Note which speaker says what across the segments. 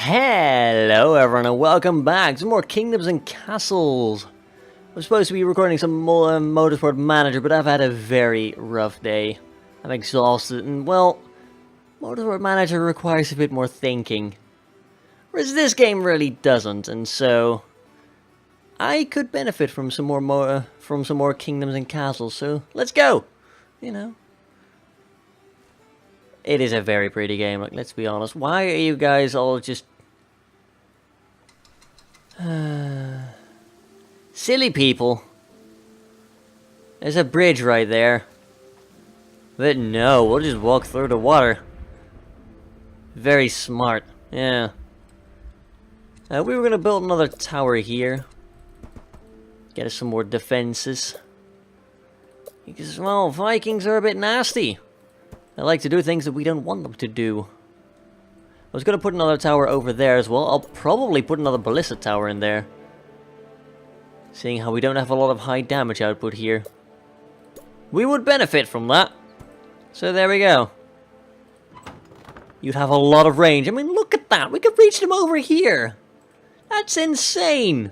Speaker 1: Hello everyone and welcome back to more Kingdoms and Castles. I'm supposed to be recording some more Motorsport Manager, but I've had a very rough day. I'm exhausted and, well, Motorsport Manager requires a bit more thinking. Whereas this game really doesn't, and so I could benefit from some more Kingdoms and Castles, so let's go! You know. It is a very pretty game, like, let's be honest. Why are you guys all just... silly people. There's a bridge right there. But no, we'll just walk through the water. Very smart, yeah. We were gonna build another tower here. Get us some more defenses. Because, well, Vikings are a bit nasty. They like to do things that we don't want them to do. I was going to put another tower over there as well. I'll probably put another ballista tower in there. Seeing how we don't have a lot of high damage output here. We would benefit from that. So there we go. You'd have a lot of range. I mean, look at that. We could reach them over here. That's insane.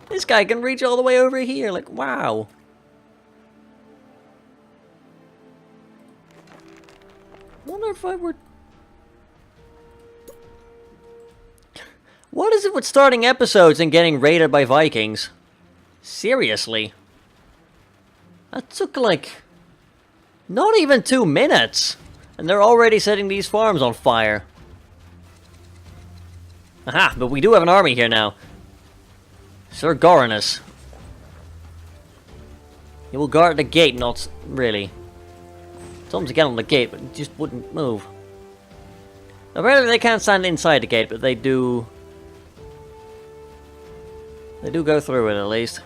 Speaker 1: This guy can reach all the way over here. Like, wow. Wonder if I were... What is it with starting episodes and getting raided by Vikings? Seriously? That took like... not even 2 minutes! And they're already setting these farms on fire. Aha, but we do have an army here now. Sir Gorinus. He will guard the gate, not really. Told him to get on the gate, but he just wouldn't move. Apparently they can't stand inside the gate, but they do... they do go through it, at least.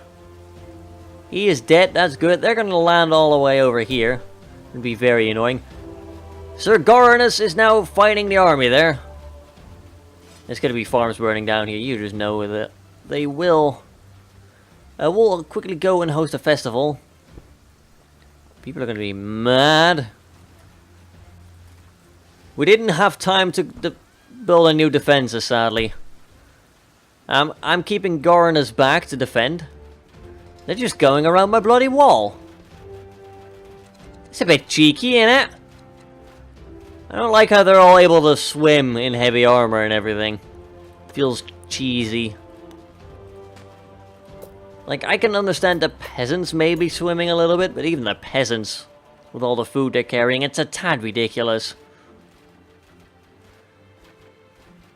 Speaker 1: He is dead, that's good. They're going to land all the way over here. It'd be very annoying. Sir Gorinus is now fighting the army there. There's going to be farms burning down here, you just know that they will. We'll quickly go and host a festival. People are going to be mad. We didn't have time to build a new defenses, sadly. I'm keeping Gorinus back to defend. They're just going around my bloody wall. It's a bit cheeky, innit? I don't like how they're all able to swim in heavy armor and everything. Feels cheesy. Like, I can understand the peasants maybe swimming a little bit, but even the peasants, with all the food they're carrying, it's a tad ridiculous.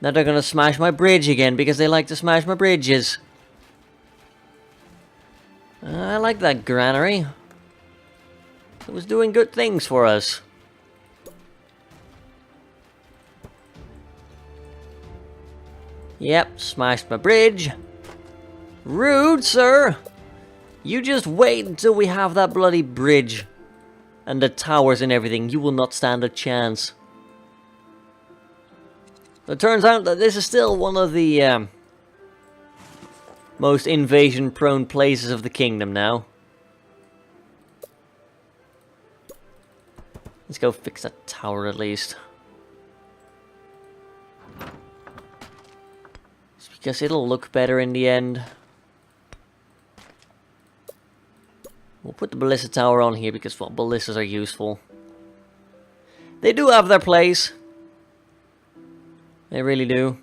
Speaker 1: Now they're gonna smash my bridge again, because they like to smash my bridges. I like that granary. It was doing good things for us. Yep, smashed my bridge. Rude, sir! You just wait until we have that bloody bridge. And the towers and everything. You will not stand a chance. It turns out that this is still one of the most invasion-prone places of the kingdom now. Let's go fix that tower at least. It's because it'll look better in the end. We'll put the ballista tower on here because, well, ballistas are useful. They do have their place. They really do.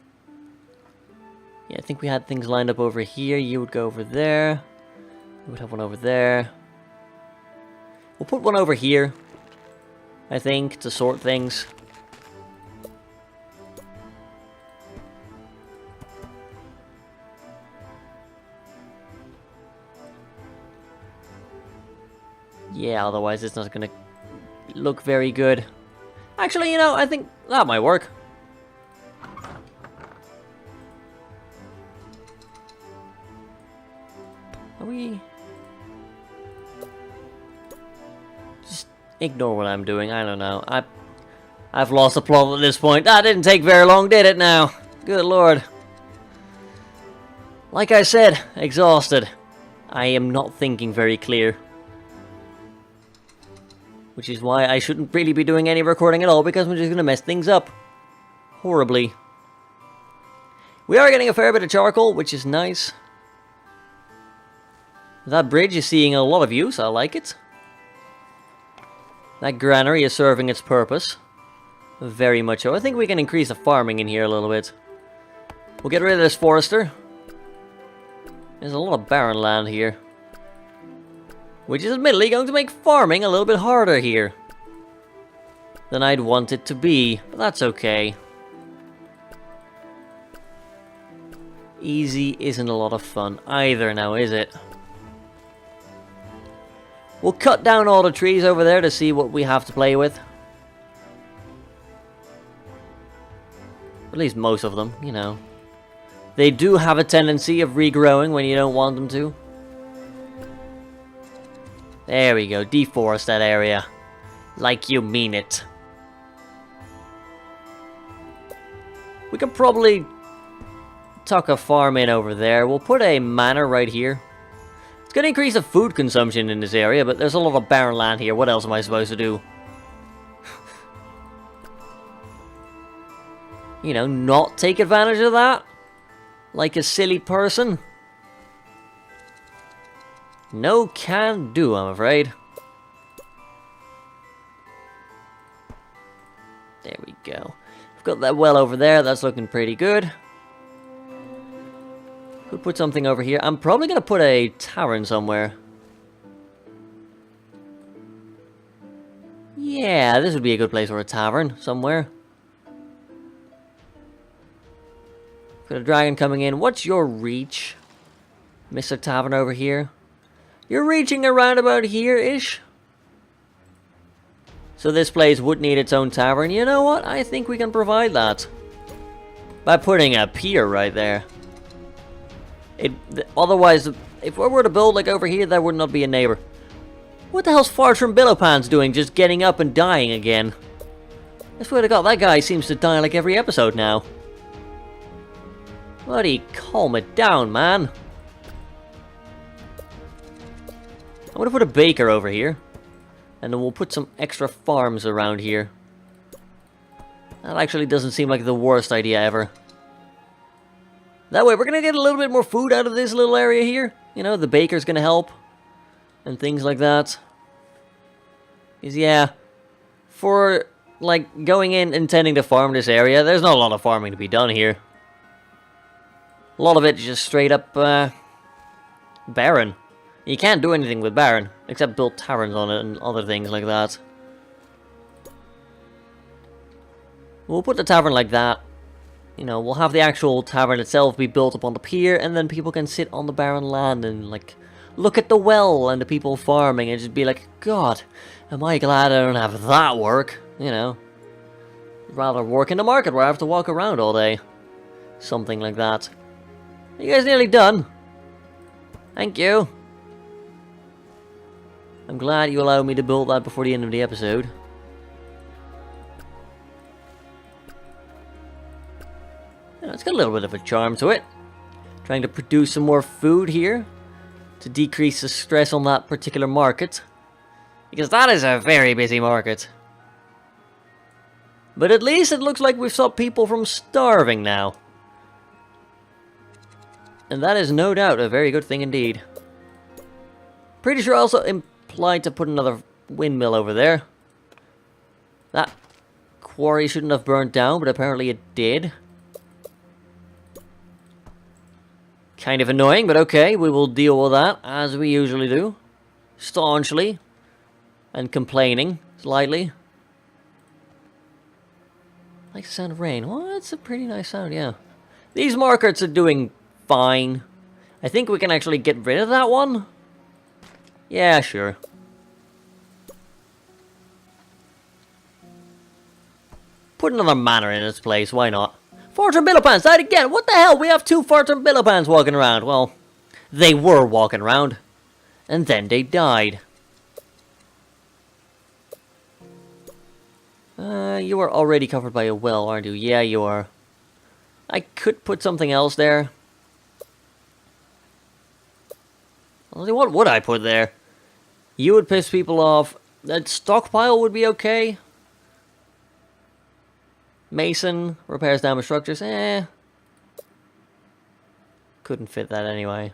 Speaker 1: Yeah, I think we had things lined up over here. You would go over there. We would have one over there. We'll put one over here, I think, to sort things. Yeah, otherwise it's not gonna look very good. Actually, you know, I think that might work. Are we... just ignore what I'm doing, I don't know. I've lost the plot at this point. That didn't take very long, did it now? Good lord. Like I said, exhausted. I am not thinking very clear. Which is why I shouldn't really be doing any recording at all, because I'm just going to mess things up. Horribly. We are getting a fair bit of charcoal, which is nice. That bridge is seeing a lot of use. I like it. That granary is serving its purpose. Very much so. I think we can increase the farming in here a little bit. We'll get rid of this forester. There's a lot of barren land here. Which is admittedly going to make farming a little bit harder here than I'd want it to be. But that's okay. Easy isn't a lot of fun either now, is it? We'll cut down all the trees over there to see what we have to play with. At least most of them, you know. They do have a tendency of regrowing when you don't want them to. There we go, deforest that area. Like you mean it. We can probably tuck a farm in over there. We'll put a manor right here. It's going to increase the food consumption in this area, but there's a lot of barren land here. What else am I supposed to do? You know, not take advantage of that? Like a silly person? No can do, I'm afraid. There we go. We've got that well over there. That's looking pretty good. Could put something over here. I'm probably going to put a tavern somewhere. Yeah, this would be a good place for a tavern somewhere. Got a dragon coming in. What's your reach, Mr. Tavern over here? You're reaching around about here-ish. So this place would need its own tavern. You know what? I think we can provide that. By putting a pier right there. Otherwise, if we were to build like over here, there would not be a neighbor. What the hell's Fartram Billowpants doing just getting up and dying again? I swear to God, that guy seems to die like every episode now. Bloody calm it down, man. I'm going to put a baker over here. And then we'll put some extra farms around here. That actually doesn't seem like the worst idea ever. That way we're going to get a little bit more food out of this little area here. You know, the baker's going to help. And things like that. Because, yeah, for, like, going in intending to farm this area, there's not a lot of farming to be done here. A lot of it is just straight up, barren. You can't do anything with barren, except build taverns on it and other things like that. We'll put the tavern like that. You know, we'll have the actual tavern itself be built up on the pier, and then people can sit on the barren land and, like, look at the well and the people farming and just be like, God, am I glad I don't have that work, you know. Rather work in the market where I have to walk around all day. Something like that. Are you guys nearly done? Thank you. I'm glad you allowed me to build that before the end of the episode. Yeah, it's got a little bit of a charm to it. Trying to produce some more food here to decrease the stress on that particular market. Because that is a very busy market. But at least it looks like we've stopped people from starving now. And that is no doubt a very good thing indeed. Pretty sure I also implied to put another windmill over there. That quarry shouldn't have burnt down, but apparently it did. Kind of annoying, but okay, we will deal with that, as we usually do. Staunchly. And complaining, slightly. I like the sound of rain. Well, that's a pretty nice sound, yeah. These markets are doing fine. I think we can actually get rid of that one. Yeah, sure. Put another manor in its place, why not? Fartram Billowpants died again! What the hell? We have two Fartram Billowpants walking around. Well, they were walking around. And then they died. You are already covered by a well, aren't you? Yeah, you are. I could put something else there. What would I put there? You would piss people off. That stockpile would be okay. Mason repairs damaged structures. Couldn't fit that anyway.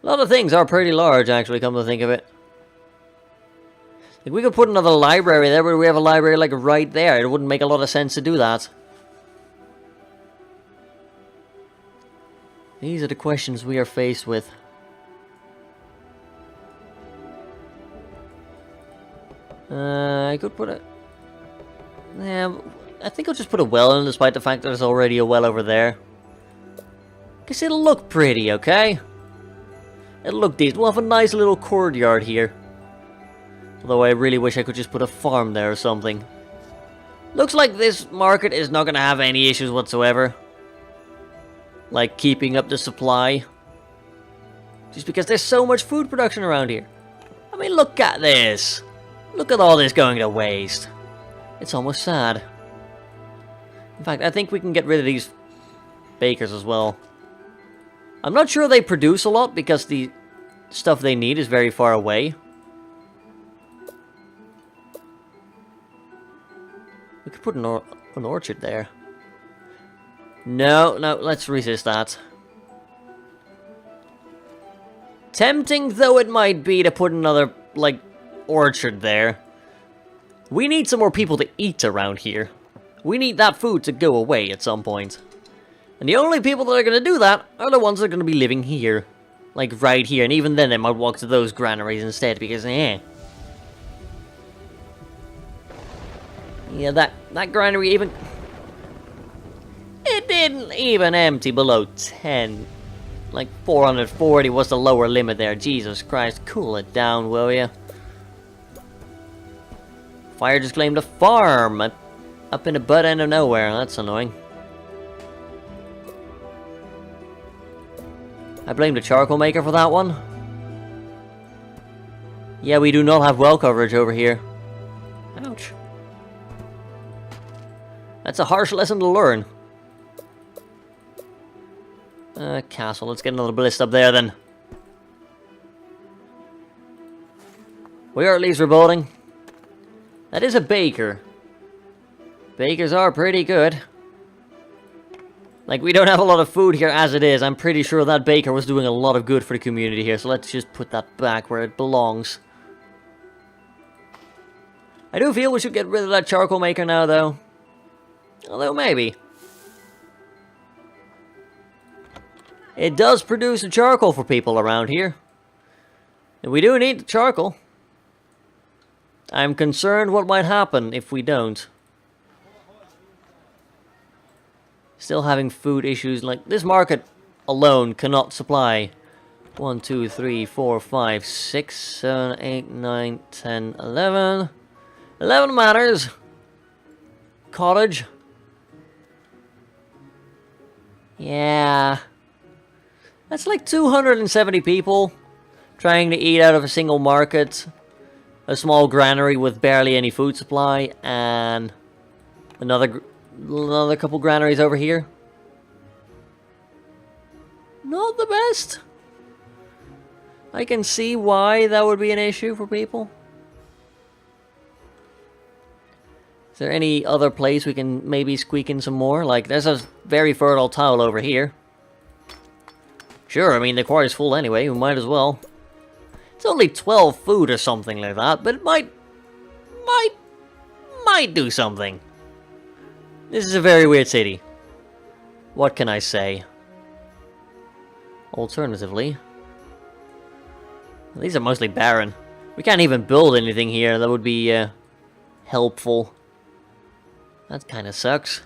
Speaker 1: A lot of things are pretty large, actually, come to think of it. Like, we could put another library there, but we have a library, like, right there. It wouldn't make a lot of sense to do that. These are the questions we are faced with. I could put a... Yeah, I think I'll just put a well in, despite the fact that there's already a well over there. Because it'll look pretty, okay? It'll look decent. We'll have a nice little courtyard here. Although I really wish I could just put a farm there or something. Looks like this market is not going to have any issues whatsoever. Like keeping up the supply. Just because there's so much food production around here. I mean, look at this. Look at all this going to waste. It's almost sad. In fact, I think we can get rid of these bakers as well. I'm not sure they produce a lot because the stuff they need is very far away. We could put an orchard there. No, let's resist that. Tempting though it might be to put another, like, orchard there. We need some more people to eat around here. We need that food to go away at some point. And the only people that are going to do that are the ones that are going to be living here. Like, right here. And even then, they might walk to those granaries instead, because, Yeah, that granary even... It didn't even empty below 10. Like, 440 was the lower limit there. Jesus Christ, cool it down, will ya? Fire just claimed a farm up in the butt end of nowhere. That's annoying. I blame the charcoal maker for that one. Yeah, we do not have well coverage over here. Ouch. That's a harsh lesson to learn. Castle. Let's get another ballista up there then. We are at least rebuilding. That is a baker. Bakers are pretty good. Like, we don't have a lot of food here as it is. I'm pretty sure that baker was doing a lot of good for the community here. So let's just put that back where it belongs. I do feel we should get rid of that charcoal maker now, though. Although, maybe. It does produce the charcoal for people around here. And we do need the charcoal. I'm concerned what might happen if we don't. Still having food issues. Like, this market alone cannot supply 1, 2, 3, 4, 5, 6, 7, 8, 9, 10, 11. 11 matters. Cottage. Yeah. That's like 270 people trying to eat out of a single market. A small granary with barely any food supply, and another couple granaries over here. Not the best. I can see why that would be an issue for people. Is there any other place we can maybe squeak in some more? Like, there's a very fertile tile over here. Sure, I mean, the quarry's full anyway, we might as well. It's only 12 food or something like that, but it might do something. This is a very weird city. What can I say? Alternatively, these are mostly barren. We can't even build anything here that would be helpful. That kind of sucks.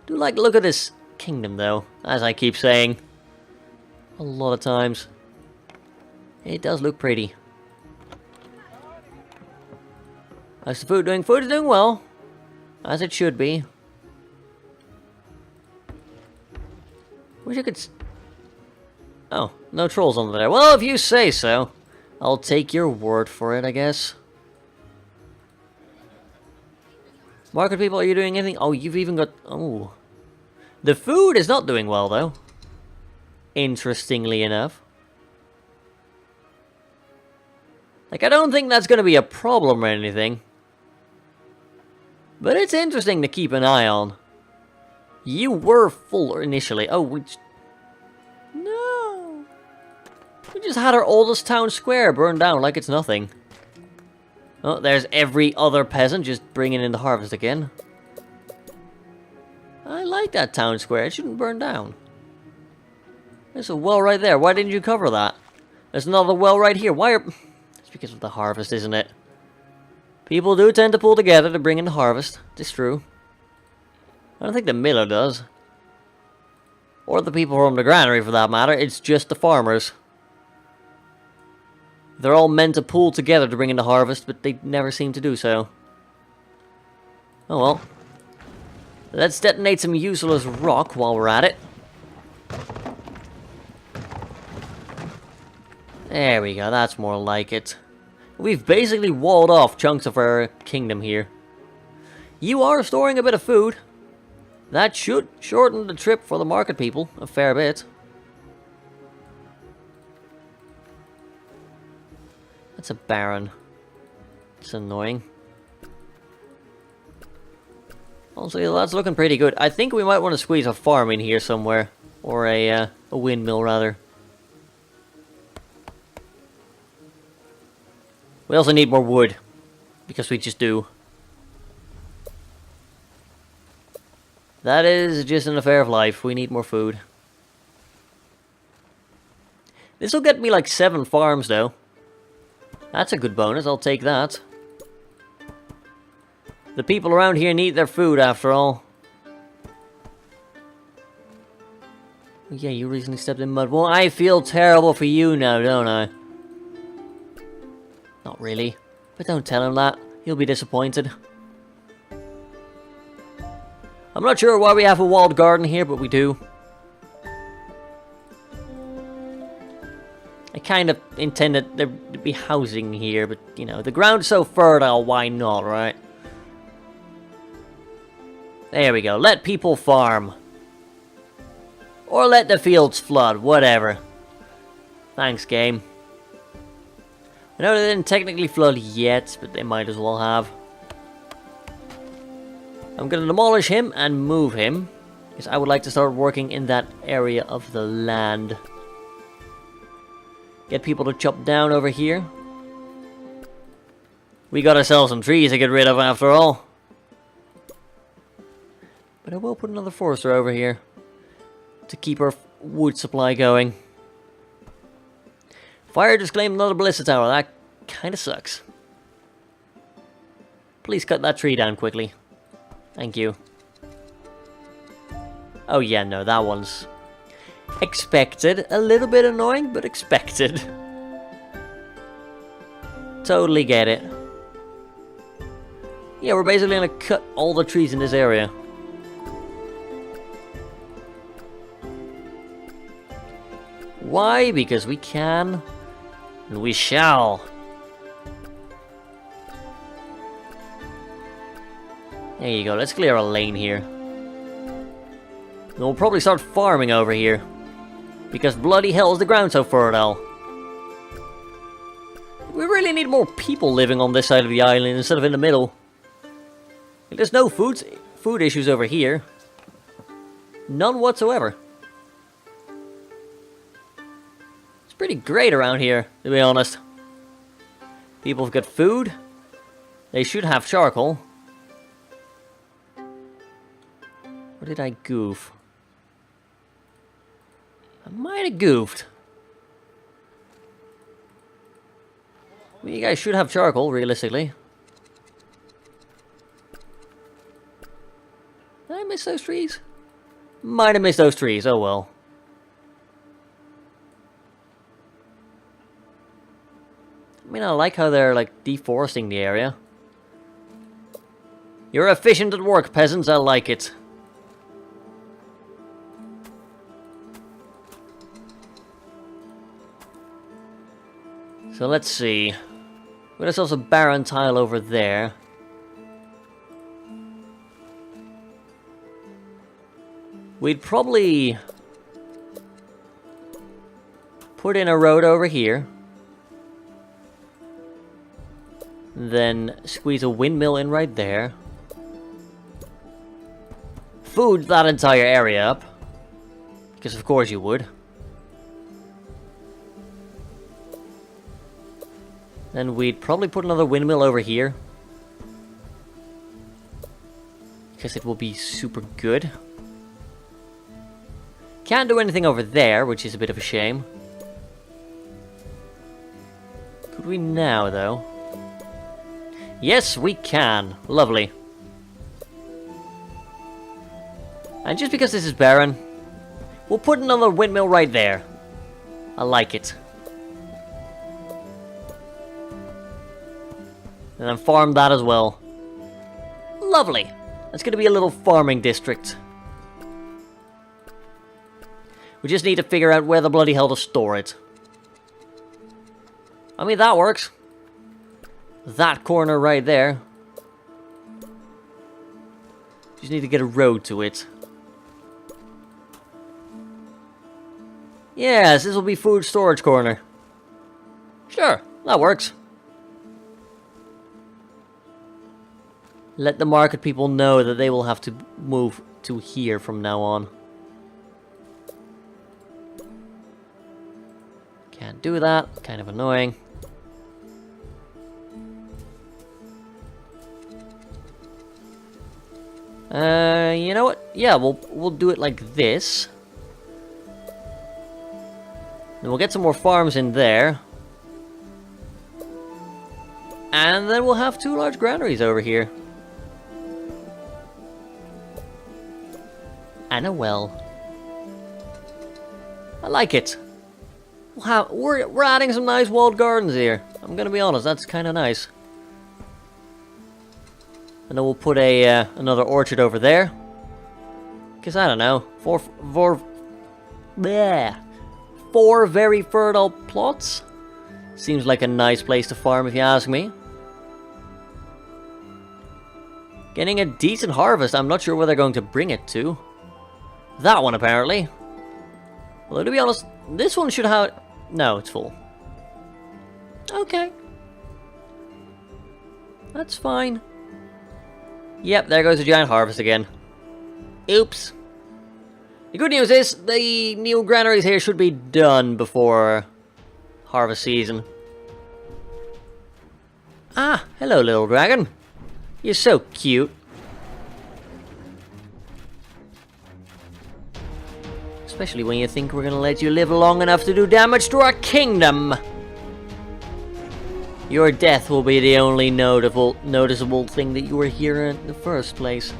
Speaker 1: Do like look at this kingdom though, as I keep saying a lot of times. It does look pretty. How's the food doing? Food is doing well. As it should be. Wish I could... Oh, no trolls on there. Well, if you say so. I'll take your word for it, I guess. Market people, are you doing anything? Oh, you've even got... Oh. The food is not doing well, though. Interestingly enough. Like, I don't think that's going to be a problem or anything. But it's interesting to keep an eye on. You were full initially. Oh, no. We just had our oldest town square burned down like it's nothing. Oh, there's every other peasant just bringing in the harvest again. I like that town square. It shouldn't burn down. There's a well right there. Why didn't you cover that? There's another well right here. Why are... It's because of the harvest, isn't it? People do tend to pull together to bring in the harvest. It's true. I don't think the miller does. Or the people from the granary, for that matter. It's just the farmers. They're all meant to pull together to bring in the harvest, but they never seem to do so. Oh well. Let's detonate some useless rock while we're at it. There we go, that's more like it. We've basically walled off chunks of our kingdom here. You are storing a bit of food. That should shorten the trip for the market people a fair bit. That's a baron. It's annoying. Also, that's looking pretty good. I think we might want to squeeze a farm in here somewhere. Or a windmill, rather. We also need more wood. Because we just do. That is just an affair of life. We need more food. This will get me like 7 farms, though. That's a good bonus. I'll take that. The people around here need their food, after all. Yeah, you recently stepped in mud. Well, I feel terrible for you now, don't I? Not really. But don't tell him that. He'll be disappointed. I'm not sure why we have a walled garden here, but we do. I kind of intended there to be housing here, but, you know, the ground's so fertile, why not, right? There we go. Let people farm. Or let the fields flood, whatever. Thanks, game. I know they didn't technically flood yet, but they might as well have. I'm gonna demolish him and move him, because I would like to start working in that area of the land. Get people to chop down over here. We gotta sell some trees to get rid of after all. But I will put another forester over here to keep our wood supply going. Fire just claimed another ballista tower. That kinda sucks. Please cut that tree down quickly. Thank you. Oh yeah, no, that one's expected. A little bit annoying, but expected. Totally get it. Yeah, we're basically gonna cut all the trees in this area. Why? Because we can, and we shall. There you go, let's clear a lane here. Then we'll probably start farming over here. Because bloody hell is the ground so fertile. We really need more people living on this side of the island instead of in the middle. There's no food issues over here. None whatsoever. It's pretty great around here, to be honest. People have got food. They should have charcoal. Or did I goof? I might have goofed. Well, you guys should have charcoal, realistically. Did I miss those trees? Might have missed those trees, oh well. I mean, I like how they're, like, deforesting the area. You're efficient at work, peasants, I like it. So let's see. We got ourselves a barren tile over there. We'd probably put in a road over here. Then squeeze a windmill in right there. food that entire area up. Because of course you would. Then we'd probably put another windmill over here. Because it will be super good. Can't do anything over there, which is a bit of a shame. Could we now, though? Yes, we can. Lovely. And just because this is barren, we'll put another windmill right there. I like it. And then farm that as well. Lovely. That's going to be a little farming district. We just need to figure out where the bloody hell to store it. I mean, that works. That corner right there. Just need to get a road to it. Yes, this will be food storage corner. Sure, that works. Let the market people know that they will have to move to here from now on. Can't do that. Kind of annoying. You know what? Yeah, we'll do it like this. Then we'll get some more farms in there. And then we'll have 2 large granaries over here. And a well. I like it. We're adding some nice walled gardens here. I'm gonna be honest, that's kind of nice. And then we'll put another orchard over there. Because I don't know, four very fertile plots. Seems like a nice place to farm if you ask me. Getting a decent harvest. I'm not sure where they're going to bring it to. That one apparently. Although to be honest, this one should have... No, it's full. Okay. That's fine. Yep, there goes the giant harvest again. Oops. The good news is, the new granaries here should be done before harvest season. Ah, hello little dragon. You're so cute. Especially when you think we're gonna let you live long enough to do damage to our kingdom. Your death will be the only noticeable thing that you were here in the first place.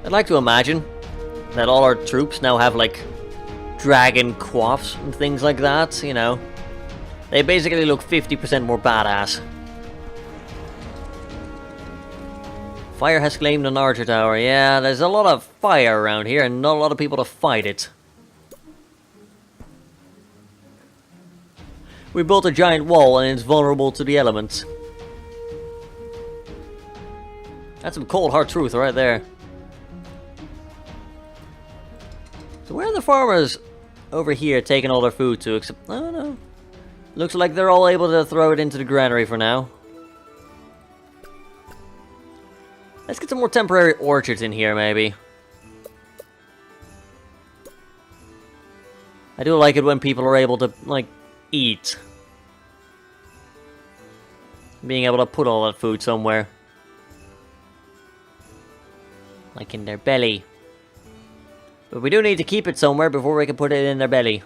Speaker 1: I'd like to imagine that all our troops now have, like, dragon coifs and things like that, you know. They basically look 50% more badass. Fire has claimed an archer tower. Yeah, there's a lot of fire around here and not a lot of people to fight it. We built a giant wall and it's vulnerable to the elements. That's some cold hard truth right there. So where are the farmers over here taking all their food to? Except, I don't know. Looks like they're all able to throw it into the granary for now. Let's get some more temporary orchards in here, maybe. I do like it when people are able to, like, eat. Being able to put all that food somewhere. Like in their belly. But we do need to keep it somewhere before we can put it in their belly.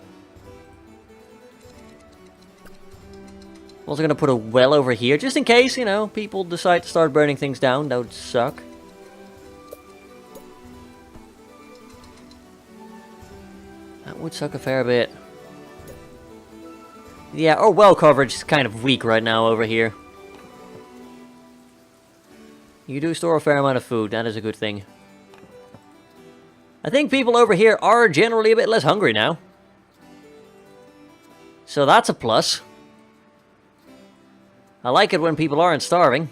Speaker 1: I'm also going to put a well over here, just in case, you know, people decide to start burning things down. That would suck. That would suck a fair bit. Yeah, our well coverage is kind of weak right now over here. You do store a fair amount of food, that is a good thing. I think people over here are generally a bit less hungry now. So that's a plus. I like it when people aren't starving.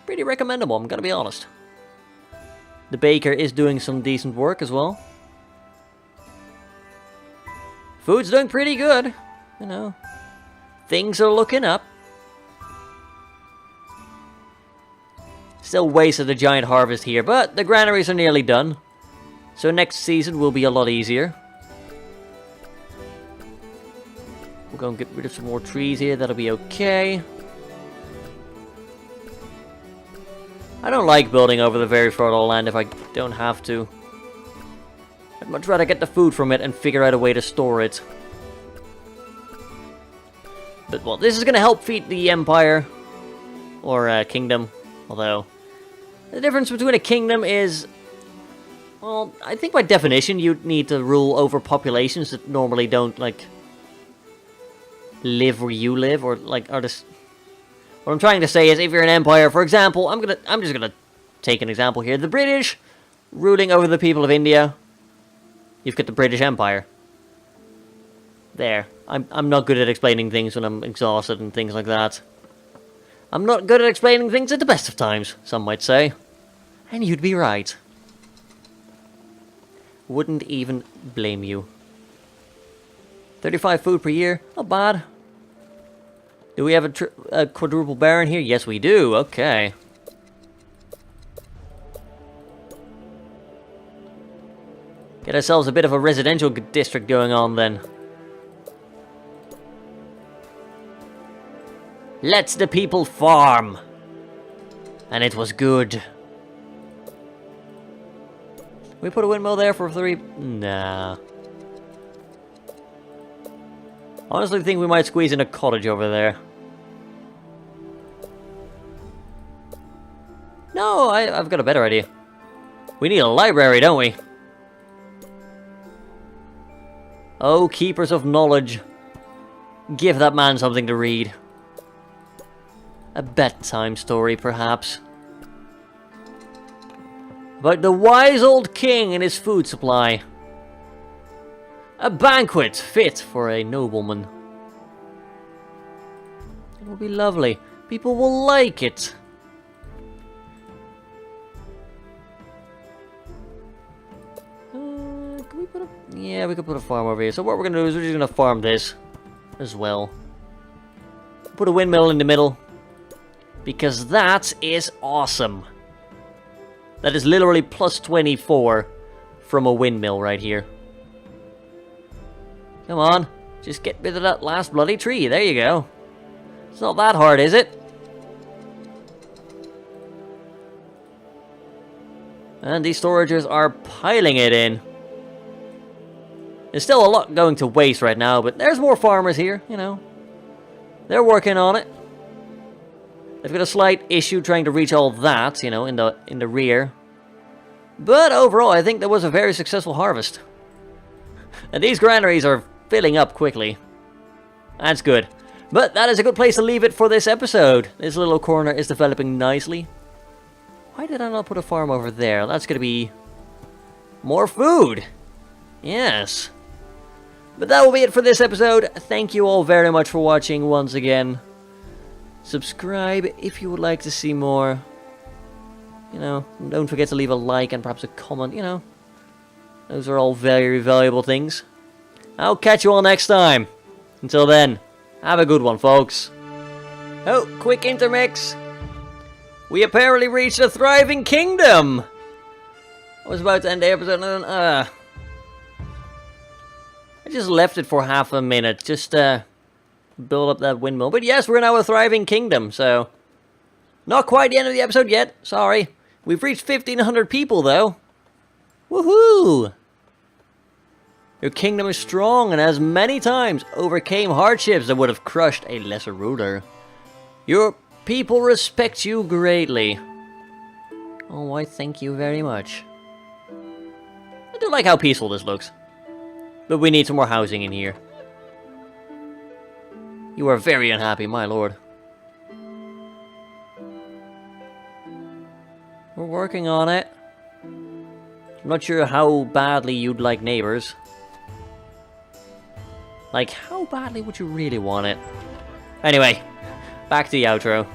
Speaker 1: Pretty recommendable, I'm gonna be honest. The baker is doing some decent work as well. Food's doing pretty good, you know. Things are looking up. Still wasted a giant harvest here, but the granaries are nearly done. So next season will be a lot easier. We'll go and get rid of some more trees here, that'll be okay. I don't like building over the very fertile land if I don't have to. I'd much rather get the food from it and figure out a way to store it. But, well, this is going to help feed the empire. Or kingdom. Although, the difference between a kingdom is... Well, I think by definition you'd need to rule over populations that normally don't, like... live where you live, or, like, are just... What I'm trying to say is, if you're an empire, for example, I'm just gonna take an example here. The British ruling over the people of India. You've got the British Empire. There. I'm not good at explaining things when I'm exhausted and things like that. I'm not good at explaining things at the best of times, some might say. And you'd be right. Wouldn't even blame you. 35 food per year. Not bad. Do we have a quadruple baron here? Yes, we do. Okay. Get ourselves a bit of a residential district going on then. Let the people farm. And it was good. We put a windmill there for 3... Nah. Honestly, think we might squeeze in a cottage over there. No, I've got a better idea. We need a library, don't we? Oh, keepers of knowledge. Give that man something to read. A bedtime story, perhaps. About the wise old king and his food supply. A banquet fit for a nobleman. It will be lovely. People will like it. Can we put a... Yeah, we could put a farm over here. So what we're going to do is we're just going to farm this as well. Put a windmill in the middle. Because that is awesome. That is literally plus 24 from a windmill right here. Come on, just get rid of that last bloody tree. There you go. It's not that hard, is it? And these storagers are piling it in. There's still a lot going to waste right now, but there's more farmers here, you know. They're working on it. They've got a slight issue trying to reach all that, you know, in the rear. But overall, I think that was a very successful harvest. And these granaries are filling up quickly. That's good. But that is a good place to leave it for this episode. This little corner is developing nicely. Why did I not put a farm over there? That's going to be more food. Yes. But that will be it for this episode. Thank you all very much for watching once again. Subscribe if you would like to see more. You know, don't forget to leave a like and perhaps a comment, you know. Those are all very valuable things. I'll catch you all next time. Until then, have a good one, folks. Oh, quick intermix. We apparently reached a thriving kingdom. I was about to end the episode and I just left it for half a minute. Just, build up that windmill. But yes, we're now a thriving kingdom, so... Not quite the end of the episode yet. Sorry. We've reached 1,500 people, though. Woohoo! Your kingdom is strong and has many times overcame hardships that would have crushed a lesser ruler. Your people respect you greatly. Oh, why thank you very much. I do like how peaceful this looks. But we need some more housing in here. You are very unhappy, my lord. We're working on it. I'm not sure how badly you'd like neighbors. Like, how badly would you really want it? Anyway, back to the outro.